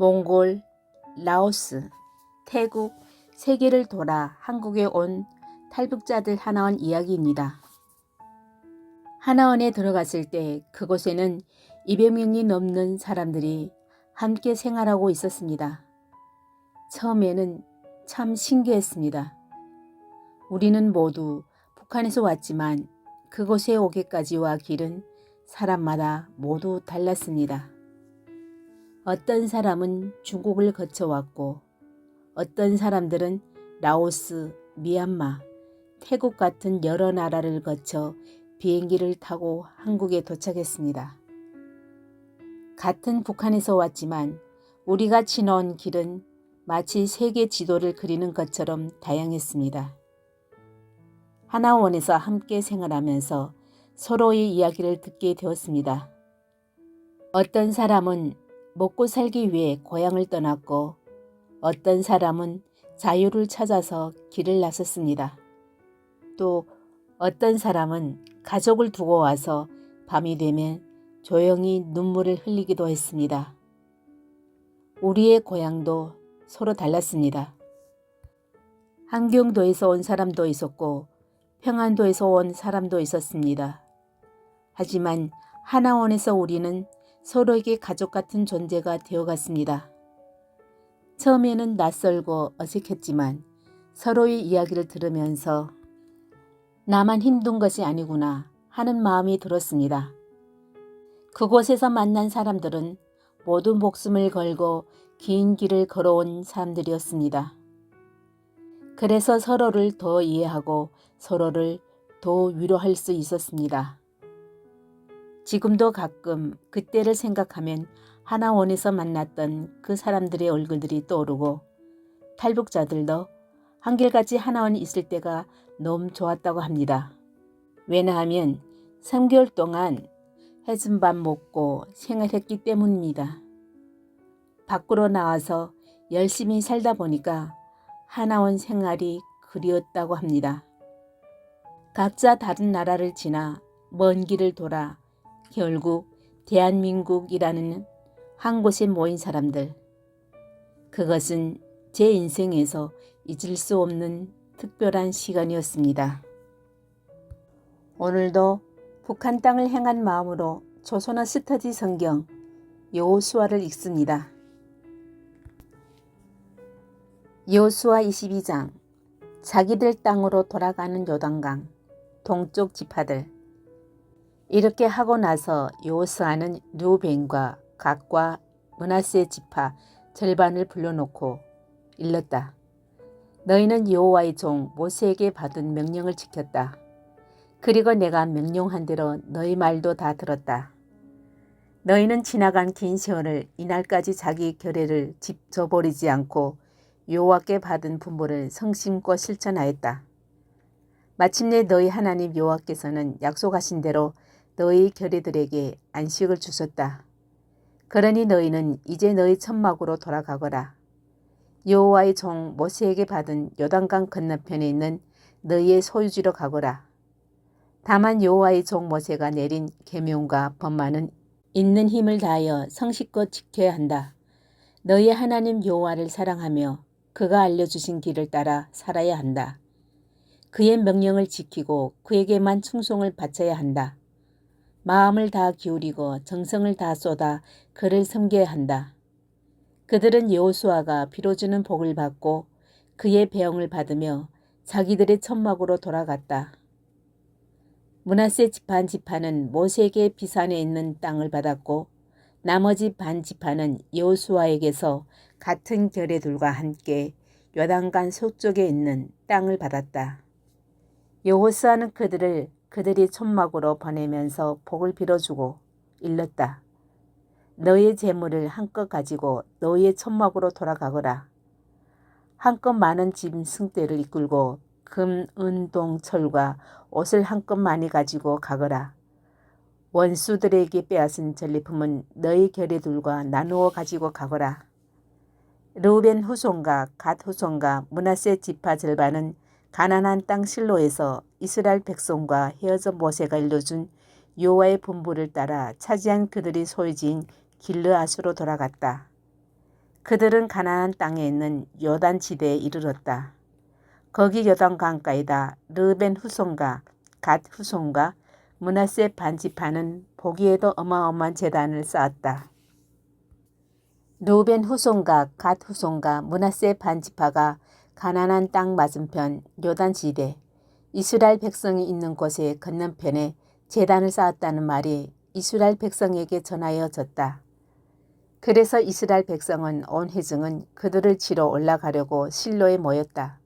몽골, 라오스, 태국, 세계를 돌아 한국에 온 탈북자들 하나원 이야기입니다. 하나원에 들어갔을 때 그곳에는 200명이 넘는 사람들이 함께 생활하고 있었습니다. 처음에는 참 신기했습니다. 우리는 모두 북한에서 왔지만 그곳에 오기까지와 길은 사람마다 모두 달랐습니다. 어떤 사람은 중국을 거쳐왔고 어떤 사람들은 라오스, 미얀마, 태국 같은 여러 나라를 거쳐 비행기를 타고 한국에 도착했습니다. 같은 북한에서 왔지만 우리가 지나온 길은 마치 세계 지도를 그리는 것처럼 다양했습니다. 하나원에서 함께 생활하면서 서로의 이야기를 듣게 되었습니다. 어떤 사람은 먹고 살기 위해 고향을 떠났고 어떤 사람은 자유를 찾아서 길을 나섰습니다. 또 어떤 사람은 가족을 두고 와서 밤이 되면 조용히 눈물을 흘리기도 했습니다. 우리의 고향도 서로 달랐습니다. 함경도에서 온 사람도 있었고 평안도에서 온 사람도 있었습니다. 하지만 하나원에서 우리는 서로에게 가족 같은 존재가 되어갔습니다. 처음에는 낯설고 어색했지만 서로의 이야기를 들으면서 나만 힘든 것이 아니구나 하는 마음이 들었습니다. 그곳에서 만난 사람들은 모두 목숨을 걸고 긴 길을 걸어온 사람들이었습니다. 그래서 서로를 더 이해하고 서로를 더 위로할 수 있었습니다. 지금도 가끔 그때를 생각하면 하나원에서 만났던 그 사람들의 얼굴들이 떠오르고 탈북자들도 한결같이 하나원에 있을 때가 너무 좋았다고 합니다. 왜냐하면 3개월 동안 해준 밥 먹고 생활했기 때문입니다. 밖으로 나와서 열심히 살다 보니까 하나원 생활이 그리웠다고 합니다. 각자 다른 나라를 지나 먼 길을 돌아 결국 대한민국이라는 한 곳에 모인 사람들. 그것은 제 인생에서 잊을 수 없는 특별한 시간이었습니다. 오늘도 북한 땅을 향한 마음으로 조선어 스터디 성경 여호수아를 읽습니다. 여호수아 22장 자기들 땅으로 돌아가는 요단강 동쪽 지파들. 이렇게 하고 나서 여호수아는 르우벤과 갓과 므낫세 지파 절반을 불러놓고 일렀다. 너희는 여호와의 종 모세에게 받은 명령을 지켰다. 그리고 내가 명령한 대로 너희 말도 다 들었다. 너희는 지나간 긴 세월을 이날까지 자기 결례를 저버리지 않고 여호와께 받은 분부를 성심껏 실천하였다. 마침내 너희 하나님 여호와께서는 약속하신 대로 너희 결례들에게 안식을 주셨다. 그러니 너희는 이제 너희 천막으로 돌아가거라. 여호와의 종 모세에게 받은 요단강 건너편에 있는 너희의 소유지로 가거라. 다만 여호와의 종 모세가 내린 계명과 법만은 있는 힘을 다하여 성실껏 지켜야 한다. 너희 하나님 여호와를 사랑하며 그가 알려주신 길을 따라 살아야 한다. 그의 명령을 지키고 그에게만 충성을 바쳐야 한다. 마음을 다 기울이고 정성을 다 쏟아 그를 섬겨야 한다. 그들은 여호수아가 빌어주는 복을 받고 그의 배영을 받으며 자기들의 천막으로 돌아갔다. 므낫세 반 지파는 모세에게 비산에 있는 땅을 받았고 나머지 반 지파는 여호수아에게서 같은 결례들과 함께 요단강 서쪽에 있는 땅을 받았다. 여호수아는 그들을 그들이 천막으로 보내면서 복을 빌어주고 일렀다. 너희의 재물을 한껏 가지고 너희의 천막으로 돌아가거라. 한껏 많은 짐승떼를 이끌고 금, 은, 동, 철과 옷을 한껏 많이 가지고 가거라. 원수들에게 빼앗은 전리품은 너희 결례들과 나누어 가지고 가거라. 르우벤 후손과 갓 후손과 므낫세 지파 절반은 가나안 땅 실로에서 이스라엘 백성과 헤어져 모세가 일러준 여호와의 분부를 따라 차지한 그들이 소유지인 길르앗으로 돌아갔다. 그들은 가나안 땅에 있는 요단 지대에 이르렀다. 거기 요단 강가에다 르벤 후손과 갓 후손과 므낫세 반지파는 보기에도 어마어마한 제단을 쌓았다. 르벤 후손과 갓 후손과 므낫세 반지파가 가나안 땅 맞은편 요단 지대 이스라엘 백성이 있는 곳의 건너편에 제단을 쌓았다는 말이 이스라엘 백성에게 전하여졌다. 그래서 이스라엘 백성은 온 회중은 그들을 치러 올라가려고 실로에 모였다.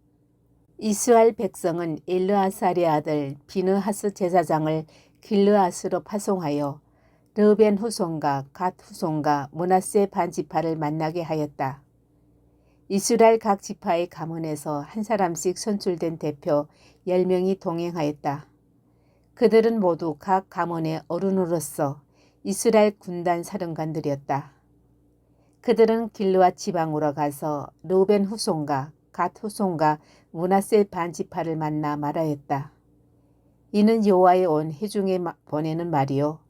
이스라엘 백성은 엘르아살의 아들 비느하스 제사장을 길르앗으로 파송하여 르벤 후손과 갓 후손과 므낫세 반지파를 만나게 하였다. 이스라엘 각 지파의 가문에서 한 사람씩 선출된 대표 10명이 동행하였다. 그들은 모두 각 가문의 어른으로서 이스라엘 군단 사령관들이었다. 그들은 길르앗 지방으로 가서 르벤 후손과 갓 후손과 므낫세 반지파를 만나 말하였다. 이는 여호와의 온 회중에 보내는 말이요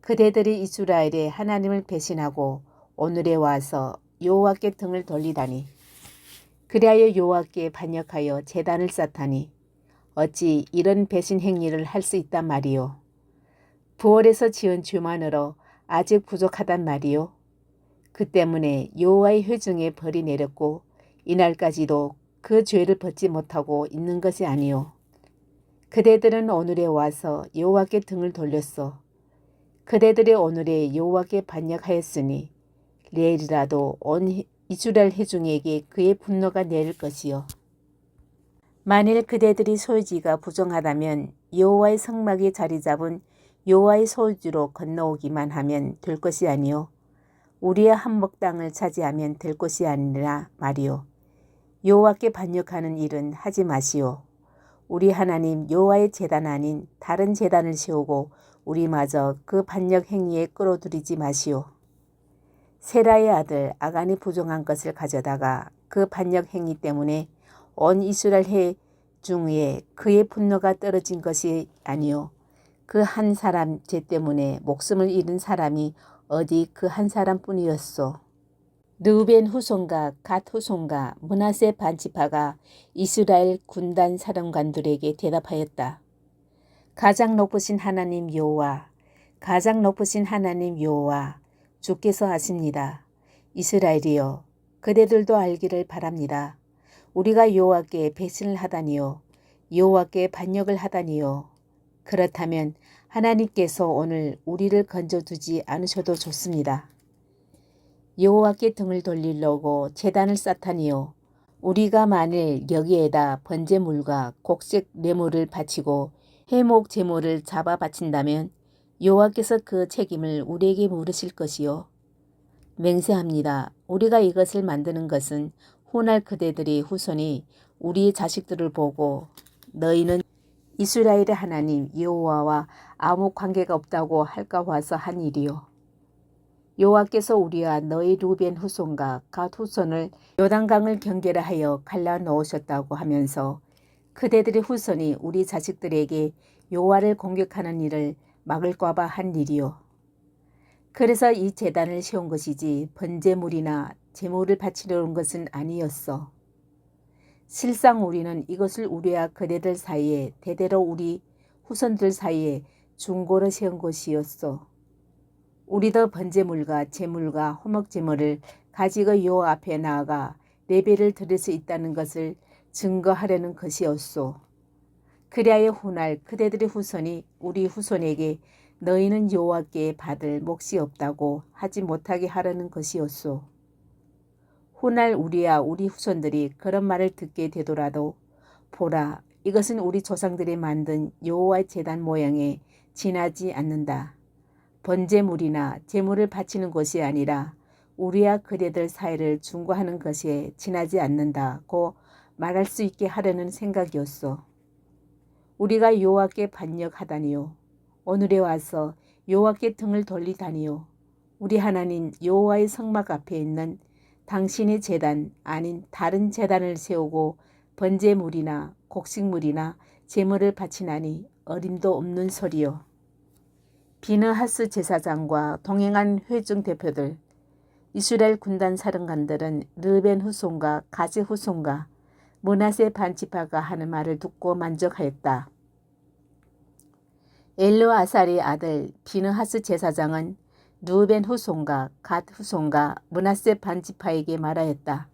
그대들이 이스라엘의 하나님을 배신하고 오늘에 와서 여호와께 등을 돌리다니 그리하여 여호와께 반역하여 제단을 쌓다니 어찌 이런 배신 행위를 할 수 있단 말이요 부월에서 지은 죄만으로 아직 부족하단 말이요 그 때문에 여호와의 회중에 벌이 내렸고 이날까지도 그 죄를 벗지 못하고 있는 것이 아니요 그대들은 오늘에 와서 여호와께 등을 돌렸소. 그대들이 오늘에 여호와께 반역하였으니 내일이라도 온 이스라엘 회중에게 그의 분노가 내릴 것이요 만일 그대들이 소유지가 부정하다면 여호와의 성막에 자리 잡은 여호와의 소유지로 건너오기만 하면 될 것이 아니요 우리의 한목 땅을 차지하면 될 것이 아니라 말이요 여호와께 반역하는 일은 하지 마시오. 우리 하나님 여호와의 제단 아닌 다른 제단을 세우고 우리마저 그 반역 행위에 끌어들이지 마시오. 세라의 아들 아간이 부정한 것을 가져다가 그 반역 행위 때문에 온 이스라엘 회중에 그의 분노가 떨어진 것이 아니요 그 한 사람 죄 때문에 목숨을 잃은 사람이 어디 그 한 사람뿐이었소. 르벤 후손과 갓 후손과 므낫세 반지파가 이스라엘 군단 사령관들에게 대답하였다. 가장 높으신 하나님 여호와, 가장 높으신 하나님 여호와, 주께서 하십니다. 이스라엘이여, 그대들도 알기를 바랍니다. 우리가 여호와께 배신을 하다니요, 여호와께 반역을 하다니요. 그렇다면 하나님께서 오늘 우리를 건져두지 않으셔도 좋습니다. 여호와께 등을 돌리려고 제단을 쌓다니요. 우리가 만일 여기에다 번제물과 곡식 뇌물을 바치고 회목 제물을 잡아 바친다면 여호와께서 그 책임을 우리에게 물으실 것이요. 맹세합니다. 우리가 이것을 만드는 것은 훗날 그대들의 후손이 우리의 자식들을 보고 너희는 이스라엘의 하나님 여호와와 아무 관계가 없다고 할까 봐서 한 일이요. 여호와께서 우리와 너희 르벤 후손과 갓 후손을 요단강을 경계를 하여 갈라놓으셨다고 하면서 그대들의 후손이 우리 자식들에게 여호와를 공격하는 일을 막을까 봐 한 일이요. 그래서 이 제단을 세운 것이지 번제물이나 제물을 바치려는 것은 아니었어. 실상 우리는 이것을 우리와 그대들 사이에 대대로 우리 후손들 사이에 중고로 세운 것이었어. 우리도 번제물과 제물과 호목제물을 가지고 여호와 앞에 나아가 예배를 드릴 수 있다는 것을 증거하려는 것이었소. 그리하여 훗날 그대들의 후손이 우리 후손에게 너희는 여호와께 받을 몫이 없다고 하지 못하게 하려는 것이었소. 훗날 우리와 우리 후손들이 그런 말을 듣게 되더라도 보라, 이것은 우리 조상들이 만든 여호와의 제단 모양에 지나지 않는다. 번제물이나 제물을 바치는 것이 아니라 우리와 그대들 사이를 중보하는 것에 지나지 않는다고 말할 수 있게 하려는 생각이었소. 우리가 여호와께 반역하다니요. 오늘에 와서 여호와께 등을 돌리다니요. 우리 하나님 여호와의 성막 앞에 있는 당신의 제단 아닌 다른 제단을 세우고 번제물이나 곡식물이나 제물을 바치나니 어림도 없는 소리요. 비느하스 제사장과 동행한 회중 대표들, 이스라엘 군단 사령관들은 르벤 후손과 가세 후손과 므낫세 반지파가 하는 말을 듣고 만족하였다. 엘르아살의 아들 비느하스 제사장은 르벤 후손과 갓 후손과 므낫세 반지파에게 말하였다.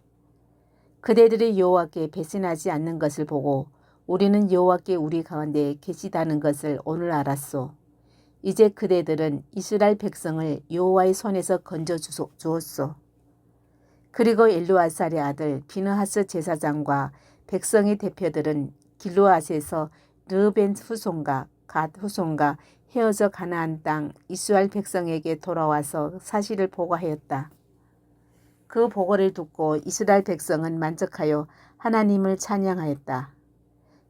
그대들이 여호와께 배신하지 않는 것을 보고 우리는 여호와께 우리 가운데 계시다는 것을 오늘 알았소. 이제 그대들은 이스라엘 백성을 여호와의 손에서 건져 주었소. 그리고 엘르아살의 아들 비느하스 제사장과 백성의 대표들은 길르앗에서 르벤 후손과 갓 후손과 헤어져 가나안 땅 이스라엘 백성에게 돌아와서 사실을 보고하였다. 그 보고를 듣고 이스라엘 백성은 만족하여 하나님을 찬양하였다.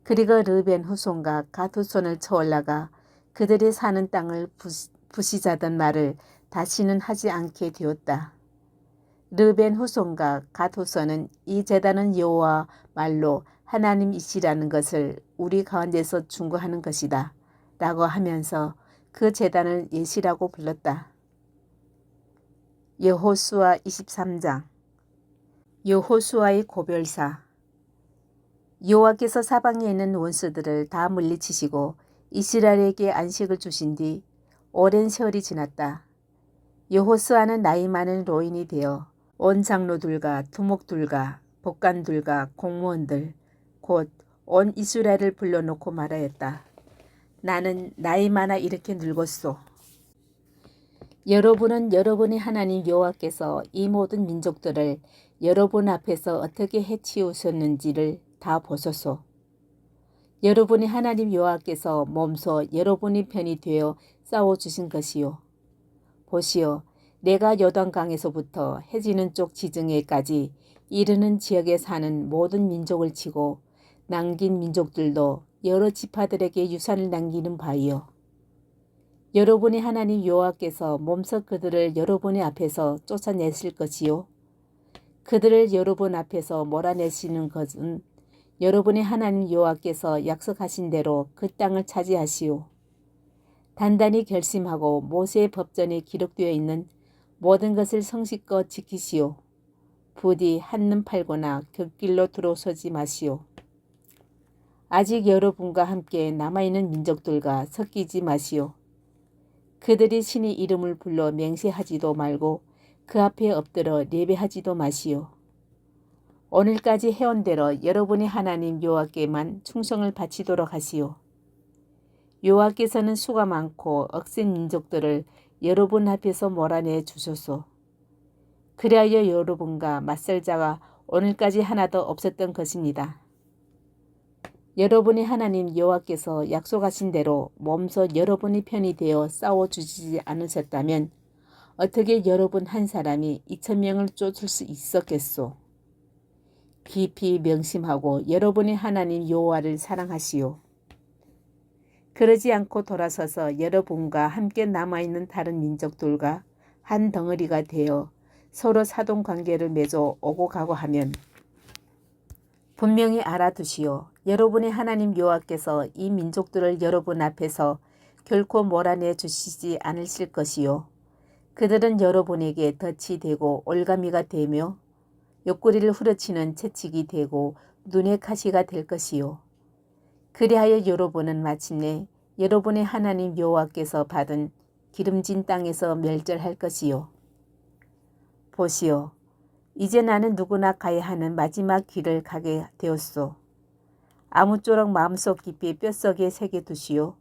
그리고 르벤 후손과 갓 후손을 쳐올라가 그들이 사는 땅을 부시자던 말을 다시는 하지 않게 되었다. 르벤 후손과 갓 후손은 이 제단은 여호와 말로 하나님이시라는 것을 우리 가운데서 중고하는 것이다 라고 하면서 그 제단을 예시라고 불렀다. 여호수아 23장. 여호수아의 고별사. 여호와께서 사방에 있는 원수들을 다 물리치시고 이스라엘에게 안식을 주신 뒤 오랜 세월이 지났다. 여호수아는 나이 많은 노인이 되어 온 장로들과 두목들과 법관들과 공무원들 곧 온 이스라엘을 불러놓고 말하였다. 나는 나이 많아 이렇게 늙었소. 여러분은 여러분의 하나님 여호와께서 이 모든 민족들을 여러분 앞에서 어떻게 해치우셨는지를 다 보소서. 여러분의 하나님 여호와께서 몸소 여러분의 편이 되어 싸워주신 것이요. 보시오, 내가 요단강에서부터 해지는 쪽 지중해까지 이르는 지역에 사는 모든 민족을 치고 남긴 민족들도 여러 지파들에게 유산을 남기는 바이요. 여러분의 하나님 여호와께서 몸소 그들을 여러분의 앞에서 쫓아내실 것이요. 그들을 여러분 앞에서 몰아내시는 것은 여러분의 하나님 여호와께서 약속하신 대로 그 땅을 차지하시오. 단단히 결심하고 모세의 법전에 기록되어 있는 모든 것을 성실껏 지키시오. 부디 한눈 팔거나 곁길로 들어서지 마시오. 아직 여러분과 함께 남아있는 민족들과 섞이지 마시오. 그들이 신의 이름을 불러 맹세하지도 말고 그 앞에 엎드려 예배하지도 마시오. 오늘까지 해온 대로 여러분의 하나님 여호와께만 충성을 바치도록 하시오. 여호와께서는 수가 많고 억센 민족들을 여러분 앞에서 몰아내 주소서. 그리하여 여러분과 맞설 자가 오늘까지 하나도 없었던 것입니다. 여러분의 하나님 여호와께서 약속하신 대로 몸소 여러분의 편이 되어 싸워주시지 않으셨다면 어떻게 여러분 한 사람이 2,000명을 쫓을 수 있었겠소. 깊이 명심하고 여러분의 하나님 여호와를 사랑하시오. 그러지 않고 돌아서서 여러분과 함께 남아있는 다른 민족들과 한 덩어리가 되어 서로 사돈관계를 맺어 오고 가고 하면 분명히 알아두시오. 여러분의 하나님 여호와께서 이 민족들을 여러분 앞에서 결코 몰아내 주시지 않으실 것이요. 그들은 여러분에게 덫이 되고 올가미가 되며 옆구리를 후려치는 채찍이 되고 눈의 가시가 될 것이요. 그리하여 여러분은 마침내 여러분의 하나님 여호와께서 받은 기름진 땅에서 멸절할 것이요. 보시오. 이제 나는 누구나 가야 하는 마지막 길을 가게 되었소. 아무쪼록 마음속 깊이 뼛속에 새겨두시오.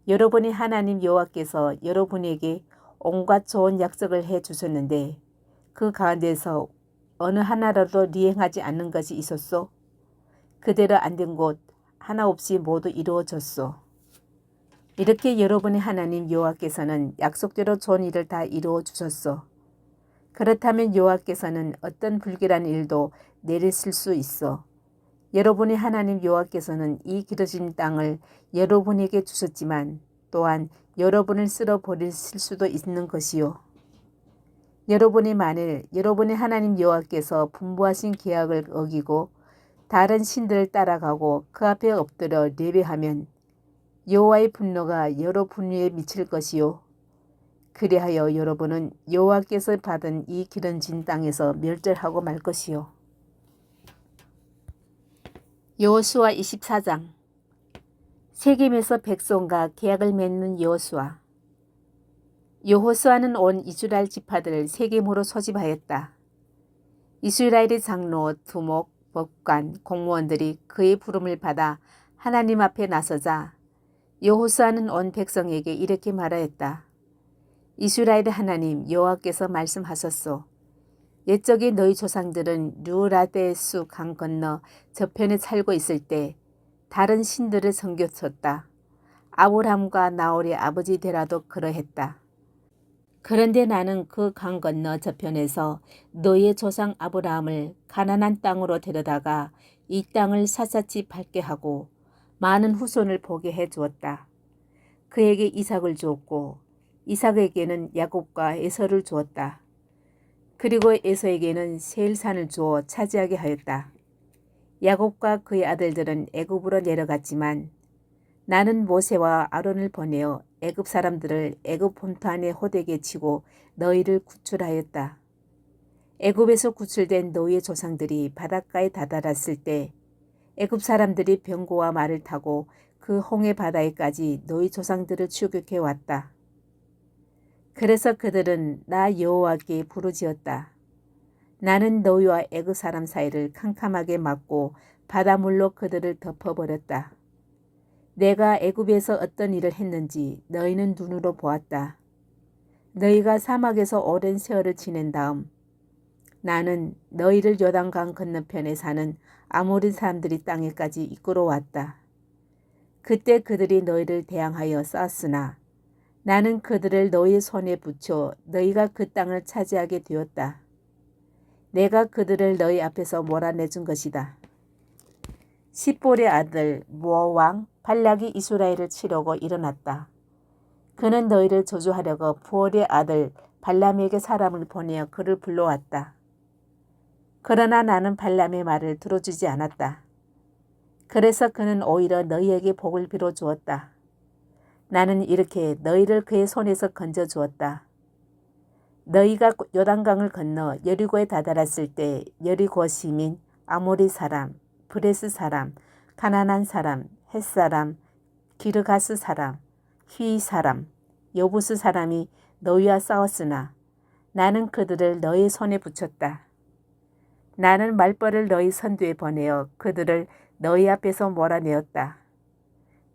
여러분의 하나님 여호와께서 여러분에게 온갖 좋은 약속을 해 주셨는데 그 가운데서 어느 하나라도 리행하지 않는 것이 있었소. 그대로 안 된 곳 하나 없이 모두 이루어졌소. 이렇게 여러분의 하나님 여호와께서는 약속대로 좋은 일을 다 이루어 주셨소. 그렇다면 여호와께서는 어떤 불길한 일도 내리실 수 있어. 여러분의 하나님 여호와께서는 이 길어진 땅을 여러분에게 주셨지만 또한 여러분을 쓸어버리실 수도 있는 것이요. 여러분이 만일 여러분의 하나님 여호와께서 분부하신 계약을 어기고 다른 신들을 따라가고 그 앞에 엎드려 예배하면 여호와의 분노가 여러분 위에 미칠 것이요. 그리하여 여러분은 여호와께서 받은 이 기름진 땅에서 멸절하고 말 것이요. 여호수아 24장. 세겜에서 백성과 계약을 맺는 여호수아. 여호수아는 온 이스라엘 지파들을 세겜으로 소집하였다. 이스라엘의 장로, 두목, 법관, 공무원들이 그의 부름을 받아 하나님 앞에 나서자 여호수아는 온 백성에게 이렇게 말하였다. 이스라엘의 하나님 여호와께서 말씀하셨소. 옛적에 너희 조상들은 르우라데스 강 건너 저편에 살고 있을 때 다른 신들을 섬겼었다. 아브람과 나홀의 아버지 데라도 그러했다. 그런데 나는 그 강 건너 저편에서 너희의 조상 아브라함을 가나안 땅으로 데려다가 이 땅을 샅샅이 밟게 하고 많은 후손을 보게 해 주었다. 그에게 이삭을 주었고 이삭에게는 야곱과 에서를 주었다. 그리고 에서에게는 세일산을 주어 차지하게 하였다. 야곱과 그의 아들들은 애굽으로 내려갔지만 나는 모세와 아론을 보내어 애굽 사람들을 애굽 본토 안에 호되게 치고 너희를 구출하였다. 애굽에서 구출된 너희의 조상들이 바닷가에 다다랐을 때 애굽 사람들이 병거와 말을 타고 그 홍해 바다에까지 너희 조상들을 추격해 왔다. 그래서 그들은 나 여호와께 부르짖었다. 나는 너희와 애굽 사람 사이를 캄캄하게 막고 바닷물로 그들을 덮어버렸다. 내가 애굽에서 어떤 일을 했는지 너희는 눈으로 보았다. 너희가 사막에서 오랜 세월을 지낸 다음 나는 너희를 요단강 건너편에 사는 아모리 사람들이 땅에까지 이끌어왔다. 그때 그들이 너희를 대항하여 싸웠으나 나는 그들을 너희의 손에 붙여 너희가 그 땅을 차지하게 되었다. 내가 그들을 너희 앞에서 몰아내준 것이다. 십볼의 아들 무어 왕 발락이 이스라엘을 치려고 일어났다. 그는 너희를 저주하려고 부올의 아들 발람에게 사람을 보내어 그를 불러왔다. 그러나 나는 발람의 말을 들어주지 않았다. 그래서 그는 오히려 너희에게 복을 빌어주었다. 나는 이렇게 너희를 그의 손에서 건져주었다. 너희가 요단강을 건너 여리고에 다다랐을 때 여리고 시민, 아모리 사람, 브레스 사람, 가나안 사람, 헷 사람, 기르가스 사람, 휘 사람, 여부스 사람이 너희와 싸웠으나 나는 그들을 너희 손에 붙였다. 나는 말벌을 너희 선두에 보내어 그들을 너희 앞에서 몰아내었다.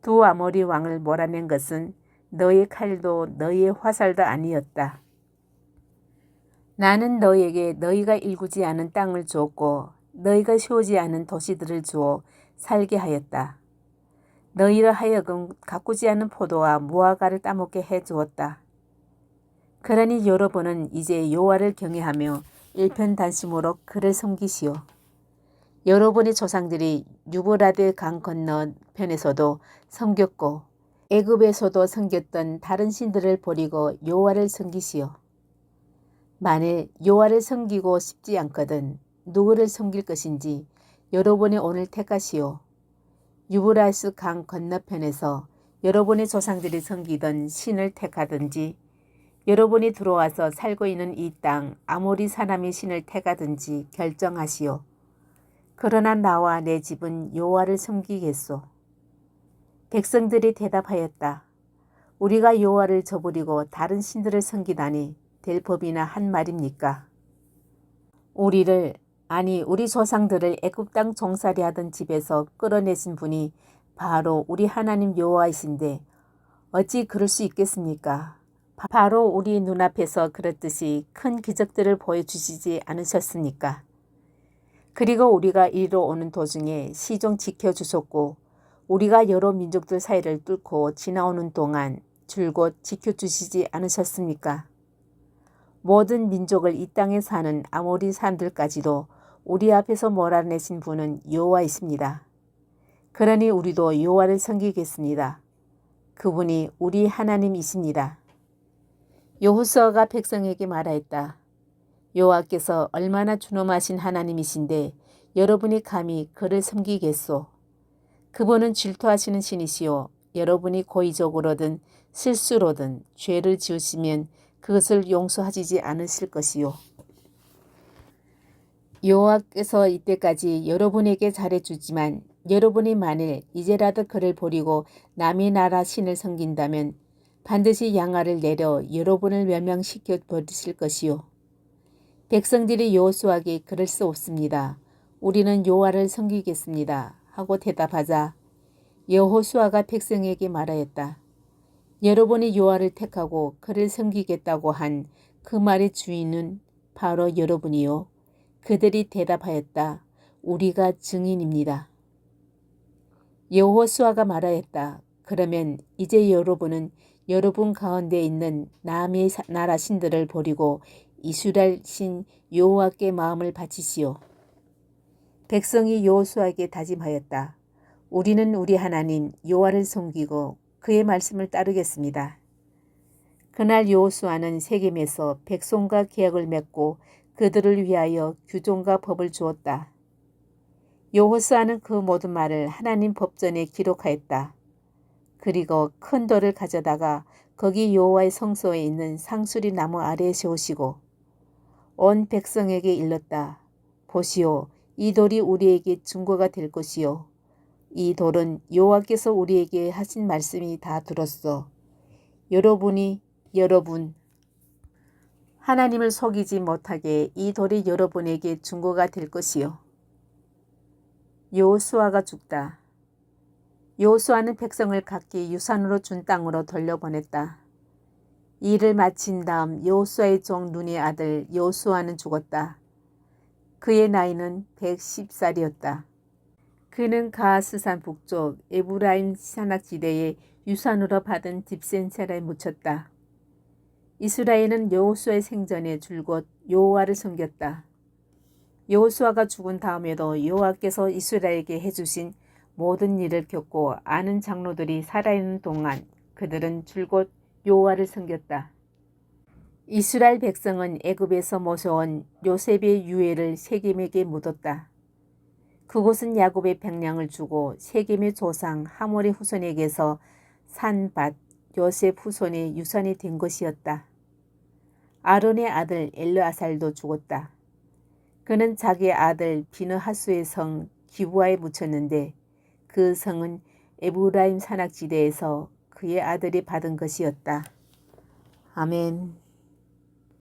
두 아모리 왕을 몰아낸 것은 너희의 칼도 너희의 화살도 아니었다. 나는 너희에게 너희가 일구지 않은 땅을 주었고 너희가 세우지 않은 도시들을 주어 살게 하였다. 너희를 하여금 가꾸지 않은 포도와 무화과를 따먹게 해 주었다. 그러니 여러분은 이제 여호와를 경외하며 일편단심으로 그를 섬기시오. 여러분의 조상들이 유브라데 강 건너편에서도 섬겼고 애굽에서도 섬겼던 다른 신들을 버리고 여호와를 섬기시오. 만일 여호와를 섬기고 싶지 않거든 누구를 섬길 것인지 여러분이 오늘 택하시오. 유브라스 강 건너편에서 여러분의 조상들이 섬기던 신을 택하든지 여러분이 들어와서 살고 있는 이 땅 아모리 사람의 신을 택하든지 결정하시오. 그러나 나와 내 집은 여호와를 섬기겠소. 백성들이 대답하였다. 우리가 여호와를 저버리고 다른 신들을 섬기다니 될 법이나 한 말입니까? 우리를 아니 우리 조상들을 애굽 땅 종살이 하던 집에서 끌어내신 분이 바로 우리 하나님 여호와이신데 어찌 그럴 수 있겠습니까? 바로 우리 눈앞에서 그렇듯이 큰 기적들을 보여주시지 않으셨습니까? 그리고 우리가 이리로 오는 도중에 시종 지켜주셨고 우리가 여러 민족들 사이를 뚫고 지나오는 동안 줄곧 지켜주시지 않으셨습니까? 모든 민족을 이 땅에 사는 아모리 사람들까지도 우리 앞에서 몰아내신 분은 여호와이십니다. 그러니 우리도 여호와를 섬기겠습니다. 그분이 우리 하나님이십니다. 여호수아가 백성에게 말하였다. 여호와께서 얼마나 준엄하신 하나님이신데 여러분이 감히 그를 섬기겠소. 그분은 질투하시는 신이시오. 여러분이 고의적으로든 실수로든 죄를 지으시면 그것을 용서하지 않으실 것이요. 여호와께서 이때까지 여러분에게 잘해주지만 여러분이 만일 이제라도 그를 버리고 남의 나라 신을 섬긴다면 반드시 양아를 내려 여러분을 멸망시켜 버리실 것이요. 백성들이 여호수아에게 그럴 수 없습니다. 우리는 여호와를 섬기겠습니다. 하고 대답하자 여호수아가 백성에게 말하였다. 여러분이 여호와를 택하고 그를 섬기겠다고 한 그 말의 주인은 바로 여러분이요. 그들이 대답하였다. 우리가 증인입니다. 여호수아가 말하였다. 그러면 이제 여러분은 여러분 가운데 있는 남의 나라 신들을 버리고 이스라엘 신 여호와께 마음을 바치시오. 백성이 여호수아에게 다짐하였다. 우리는 우리 하나님 여호와를 섬기고 그의 말씀을 따르겠습니다. 그날 여호수아는 세겜에서 백성과 계약을 맺고 그들을 위하여 규정과 법을 주었다. 여호수아는 그 모든 말을 하나님 법전에 기록하였다. 그리고 큰 돌을 가져다가 거기 여호와의 성소에 있는 상수리 나무 아래에 세우시고 온 백성에게 일렀다. 보시오, 이 돌이 우리에게 증거가 될 것이요. 이 돌은 여호와께서 우리에게 하신 말씀이 다 들었소. 여러분 하나님을 속이지 못하게 이 돌이 여러분에게 증거가 될 것이요. 여호수아가 죽다. 여호수아는 백성을 각기 유산으로 준 땅으로 돌려보냈다. 이 일을 마친 다음 여호수아의 종 눈의 아들 여호수아는 죽었다. 그의 나이는 110살이었다. 그는 가스산 북쪽 에브라임 산악지대에 유산으로 받은 딥센셀에 묻혔다. 이스라엘은 여호수아의 생전에 줄곧 여호와를 섬겼다. 여호수아가 죽은 다음에도 여호와께서 이스라엘에게 해주신 모든 일을 겪고 아는 장로들이 살아있는 동안 그들은 줄곧 여호와를 섬겼다. 이스라엘 백성은 애굽에서 모셔온 요셉의 유해를 세겜에게 묻었다. 그곳은 야곱의 백량을 주고 세겜의 조상 하몰의 후손에게서 산 밭 요셉 후손의 유산이 된 것이었다. 아론의 아들 엘르아살도 죽었다. 그는 자기의 아들 비느하스의 성 기브아에 묻혔는데 그 성은 에브라임 산악지대에서 그의 아들이 받은 것이었다. 아멘.